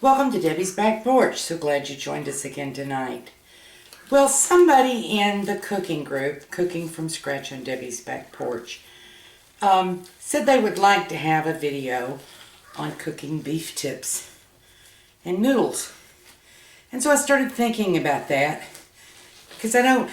Welcome to Debbie's Back Porch. So glad you joined us again tonight. Well, somebody in the cooking group, Cooking from Scratch on Debbie's Back Porch, said they would like to have a video on cooking beef tips and noodles. And so I started thinking about that because I don't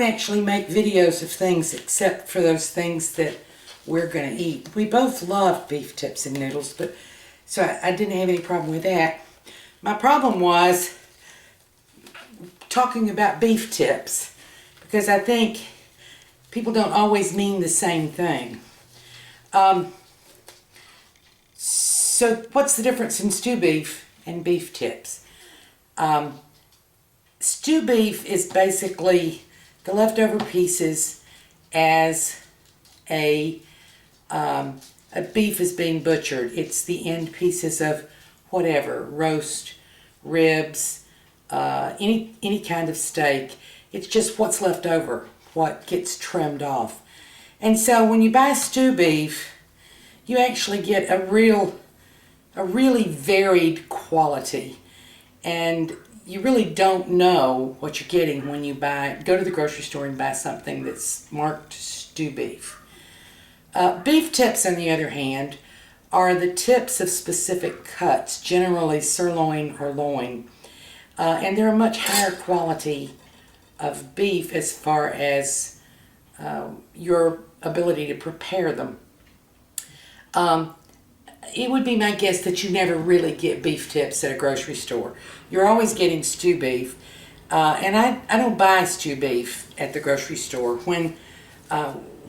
actually make videos of things except for those things that we're going to eat. We both love beef tips and noodles, but so I didn't have any problem with that. My problem was talking about beef tips because I think people don't always mean the same thing. So what's the difference in stew beef and beef tips? Stew beef is basically the leftover pieces as a beef is being butchered. It's the end pieces of whatever, roast, ribs, any kind of steak. It's just what's left over, what gets trimmed off. And so when you buy stew beef, you actually get a really varied quality. And you really don't know what you're getting when you go to the grocery store and buy something that's marked stew beef. Beef tips, on the other hand, are the tips of specific cuts, generally sirloin or loin. And they're a much higher quality of beef as far as your ability to prepare them. It would be my guess that you never really get beef tips at a grocery store. You're always getting stew beef. And I don't buy stew beef at the grocery store.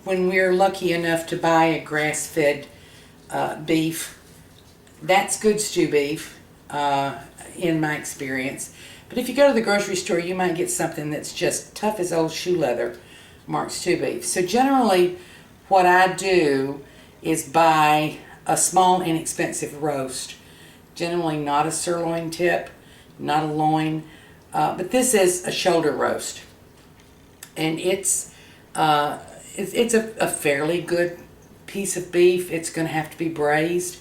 When we're lucky enough to buy a grass-fed beef, that's good stew beef, in my experience. But if you go to the grocery store, you might get something that's just tough as old shoe leather, marked stew beef. So generally, what I do is buy a small, inexpensive roast. Generally not a sirloin tip, not a loin, but this is a shoulder roast. And it's a fairly good piece of beef. It's going to have to be braised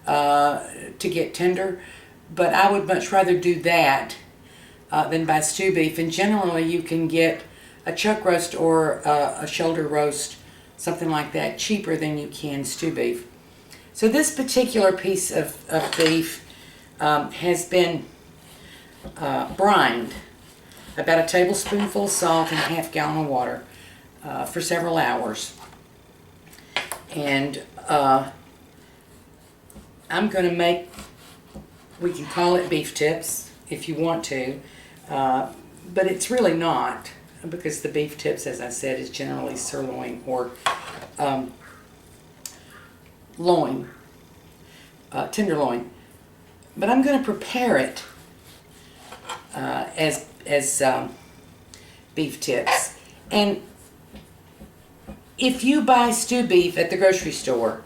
to get tender, but I would much rather do that than buy stew beef. And generally you can get a chuck roast or a shoulder roast, something like that, cheaper than you can stew beef. So this particular piece of beef has been brined, about a tablespoonful of salt and a half gallon of water, for several hours. And I'm going to make, we can call it beef tips if you want to, but it's really not, because the beef tips, as I said, is generally sirloin or loin, tenderloin. But I'm going to prepare it as beef tips. And if you buy stew beef at the grocery store,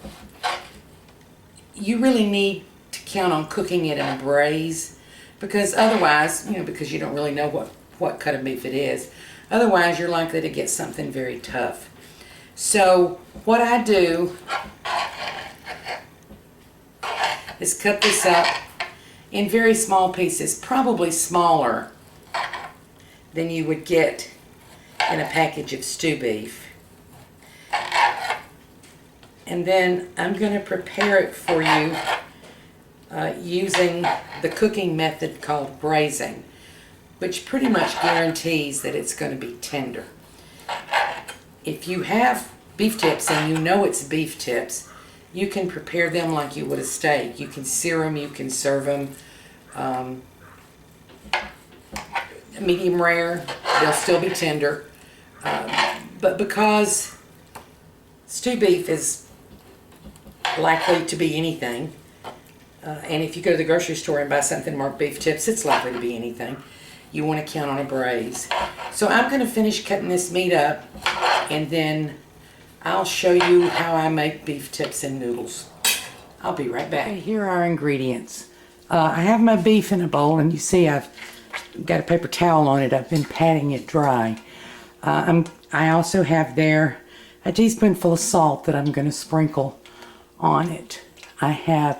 you really need to count on cooking it in a braise, because otherwise, because you don't really know what cut of beef it is, otherwise you're likely to get something very tough. So what I do is cut this up in very small pieces, probably smaller than you would get in a package of stew beef. And then I'm going to prepare it for you using the cooking method called braising, which pretty much guarantees that it's going to be tender. If you have beef tips and you know it's beef tips, you can prepare them like you would a steak. You can sear them, you can serve them medium rare, they'll still be tender. But because stew beef is likely to be anything, and if you go to the grocery store and buy something marked beef tips, it's likely to be anything, you want to count on a braise. So I'm going to finish cutting this meat up, and then I'll show you how I make beef tips and noodles. I'll be right back. Okay, here are our ingredients. I have my beef in a bowl, and you see I've got a paper towel on it. I've been patting it dry. I also have there a teaspoonful of salt that I'm going to sprinkle on it. I have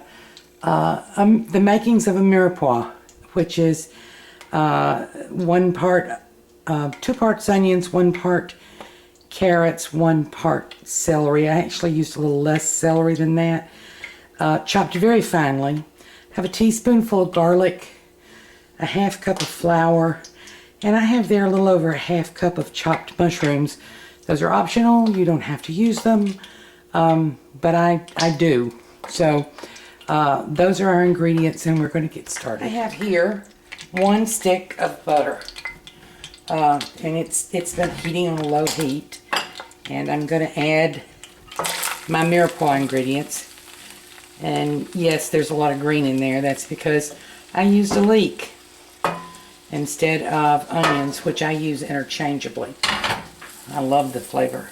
The makings of a Mirepoix, which is 1 part, 2 parts onions, 1 part carrots, 1 part celery. I actually used a little less celery than that. Chopped very finely. Have a teaspoonful of garlic, a 1/2 cup of flour, and I have there a little over a 1/2 cup of chopped mushrooms. Those are optional. You don't have to use them, but I do. So those are our ingredients, and we're going to get started. I have here 1 stick of butter, and it's been heating on a low heat, and I'm going to add my Mirepoix ingredients. And yes, there's a lot of green in there. That's because I used a leek instead of onions, which I use interchangeably. I love the flavor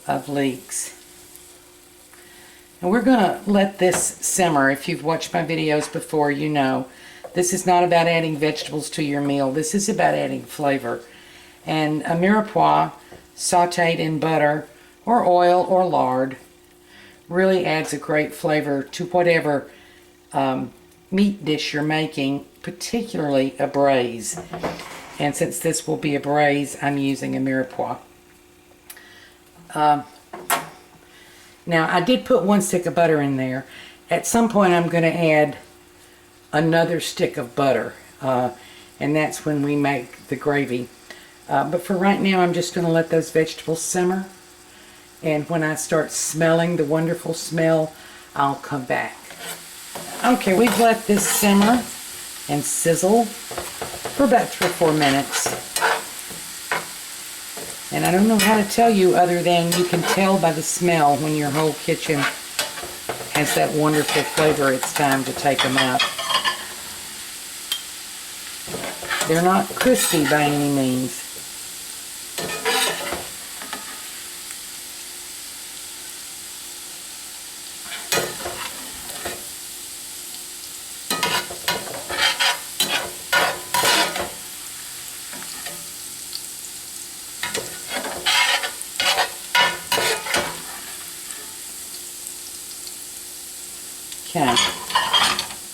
of leeks. And we're going to let this simmer. If you've watched my videos before, you know this is not about adding vegetables to your meal. This is about adding flavor. And a Mirepoix sauteed in butter or oil or lard really adds a great flavor to whatever meat dish you're making, particularly a braise. And since this will be a braise, I'm using a Mirepoix. Now, I did put 1 stick of butter in there. At some point, I'm going to add another stick of butter, and that's when we make the gravy. But for right now, I'm just going to let those vegetables simmer. And when I start smelling the wonderful smell, I'll come back. Okay, we've let this simmer and sizzle for about 3 or 4 minutes. And I don't know how to tell you other than you can tell by the smell when your whole kitchen has that wonderful flavor. It's time to take them out. They're not crispy by any means. Okay,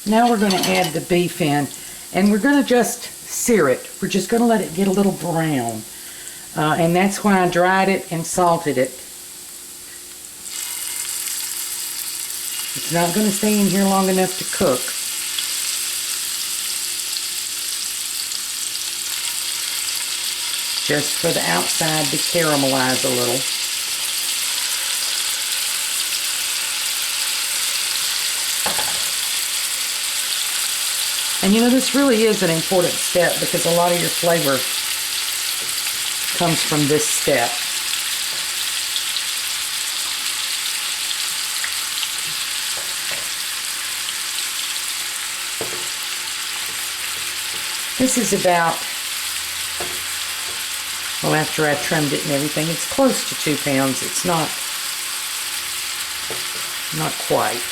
now we're going to add the beef in, and we're going to just sear it. We're just going to let it get a little brown, and that's why I dried it and salted it. It's not going to stay in here long enough to cook. Just for the outside to caramelize a little. And you know, this really is an important step because a lot of your flavor comes from this step. This is about, well, after I trimmed it and everything, it's close to 2 pounds. It's not quite.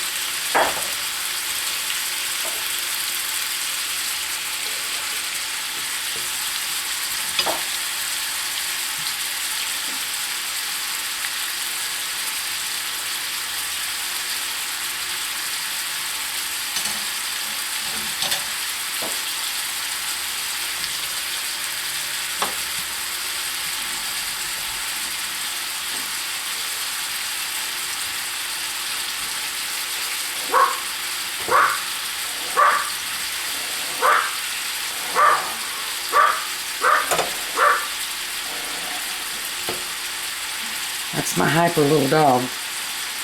That's my hyper little dog.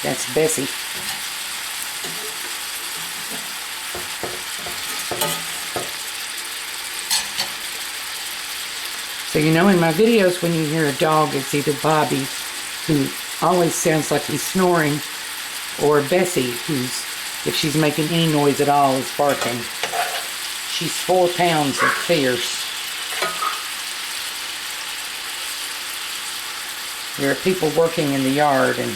That's Bessie. So you know, in my videos when you hear a dog, it's either Bobby, who always sounds like he's snoring, or Bessie, who's, if she's making any noise at all, is barking. She's 4 pounds and fierce. There are people working in the yard and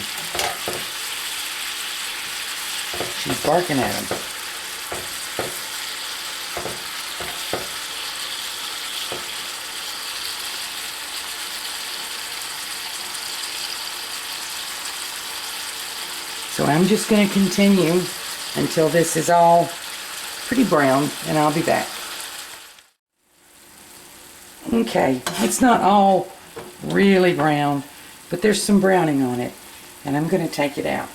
she's barking at them. So I'm just going to continue until this is all pretty brown, and I'll be back. Okay, it's not all really brown, but there's some browning on it, and I'm going to take it out.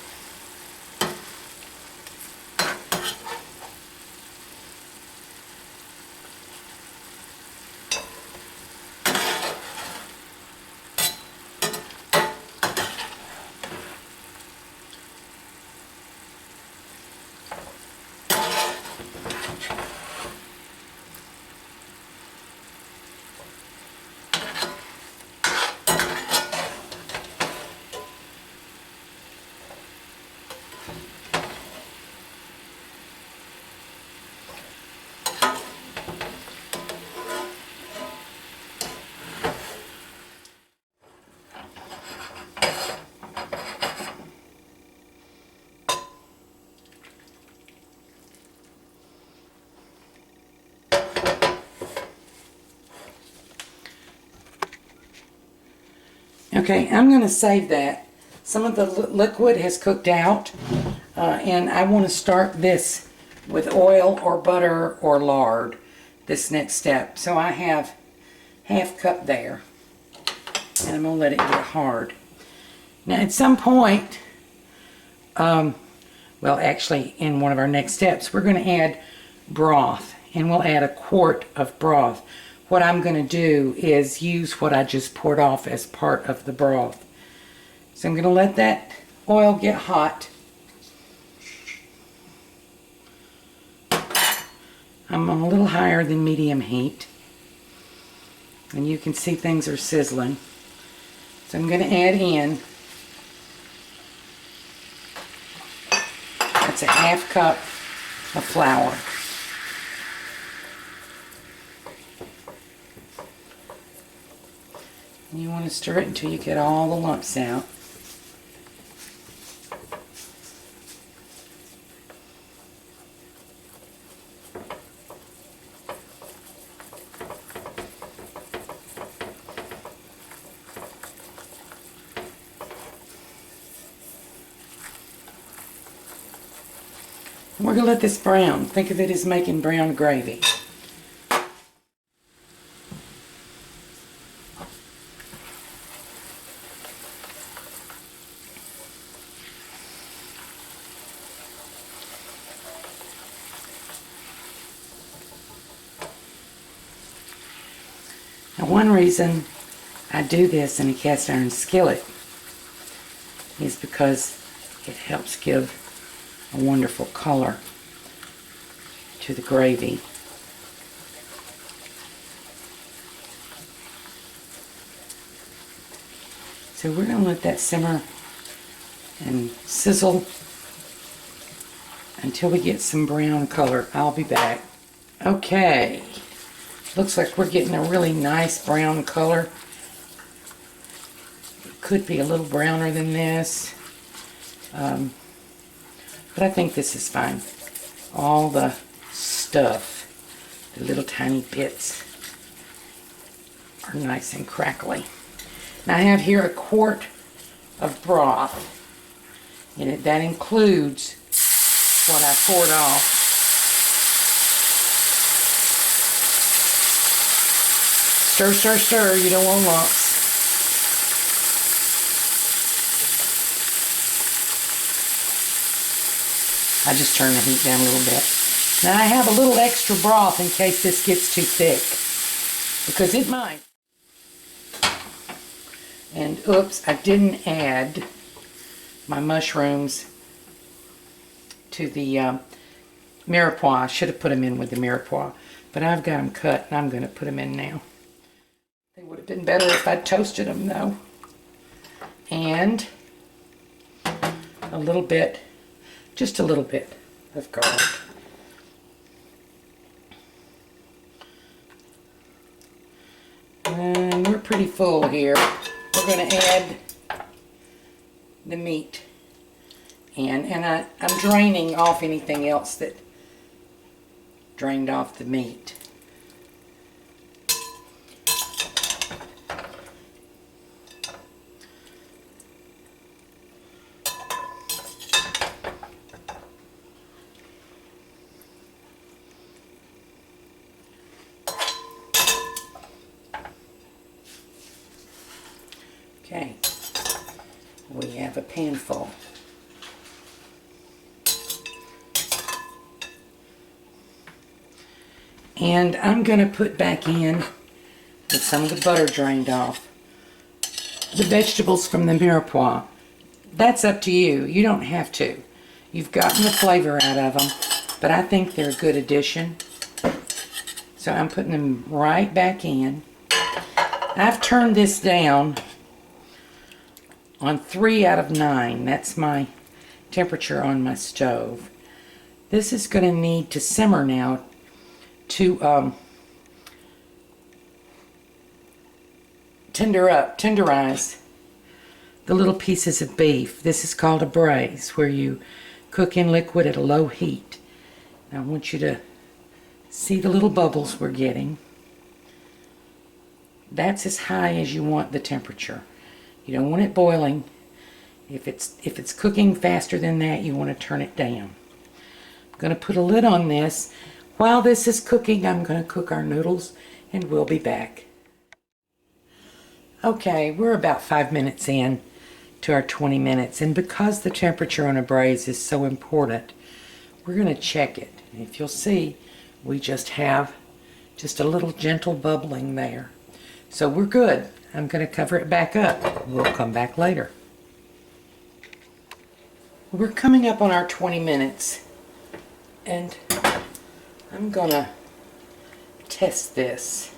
Okay, I'm going to save that. Some of the liquid has cooked out, and I want to start this with oil or butter or lard, this next step. So I have half cup there, and I'm going to let it get hard. Now at some point, well actually in one of our next steps, we're going to add broth, and we'll add a quart of broth. What I'm going to do is use what I just poured off as part of the broth. So I'm going to let that oil get hot. I'm on a little higher than medium heat, and you can see things are sizzling. So I'm going to add in, that's a half cup of flour. And you want to stir it until you get all the lumps out. And we're going to let this brown. Think of it as making brown gravy. Now, one reason I do this in a cast iron skillet is because it helps give a wonderful color to the gravy. So we're going to let that simmer and sizzle until we get some brown color. I'll be back. Okay. Looks like we're getting a really nice brown color. It could be a little browner than this. But I think this is fine. All the stuff, the little tiny bits, are nice and crackly. Now I have here a quart of broth. And that includes what I poured off. Stir, stir, stir. You don't want lumps. I just turn the heat down a little bit. Now I have a little extra broth in case this gets too thick, because it might. And oops, I didn't add my mushrooms to the Mirepoix. I should have put them in with the Mirepoix, but I've got them cut and I'm going to put them in now. They would have been better if I'd toasted them though. And a little bit, just a little bit of garlic. And we're pretty full here. We're going to add the meat in, and I'm draining off anything else that drained off the meat. have a pan full. And I'm going to put back in, with some of the butter drained off, the vegetables from the Mirepoix. That's up to you. You don't have to. You've gotten the flavor out of them, but I think they're a good addition. So I'm putting them right back in. I've turned this down on 3 out of 9. That's my temperature on my stove. This is going to need to simmer now to tenderize the little pieces of beef. This is called a braise, where you cook in liquid at a low heat. Now I want you to see the little bubbles we're getting. That's as high as you want the temperature. You don't want it boiling. If it's cooking faster than that, you want to turn it down. I'm going to put a lid on this. While this is cooking, I'm going to cook our noodles, and we'll be back. Okay, we're about 5 minutes in to our 20 minutes, and because the temperature on a braise is so important, we're going to check it. And if you'll see, we just have just a little gentle bubbling there. So we're good. I'm going to cover it back up. We'll come back later. We're coming up on our 20 minutes, and I'm going to test this,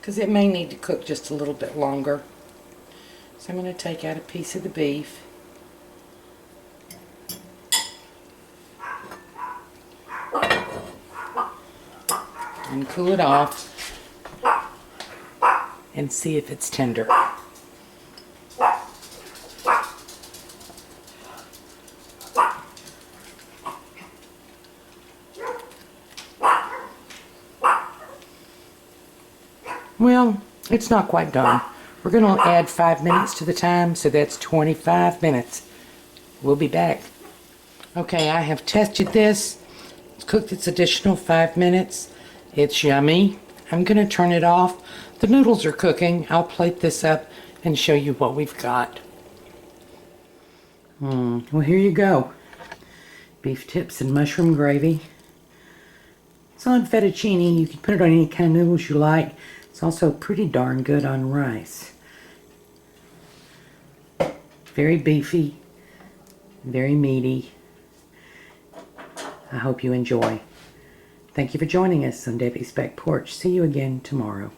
because it may need to cook just a little bit longer. So I'm going to take out a piece of the beef. And cool it off and see if it's tender. Well, it's not quite done. We're going to add 5 minutes to the time, so that's 25 minutes. We'll be back. Okay, I have tested this. It's cooked its additional 5 minutes. It's yummy. I'm going to turn it off. The noodles are cooking. I'll plate this up and show you what we've got. Well, here you go. Beef tips and mushroom gravy. It's on fettuccine. You can put it on any kind of noodles you like. It's also pretty darn good on rice. Very beefy, very meaty. I hope you enjoy. Thank you for joining us on Debbie's Back Porch. See you again tomorrow.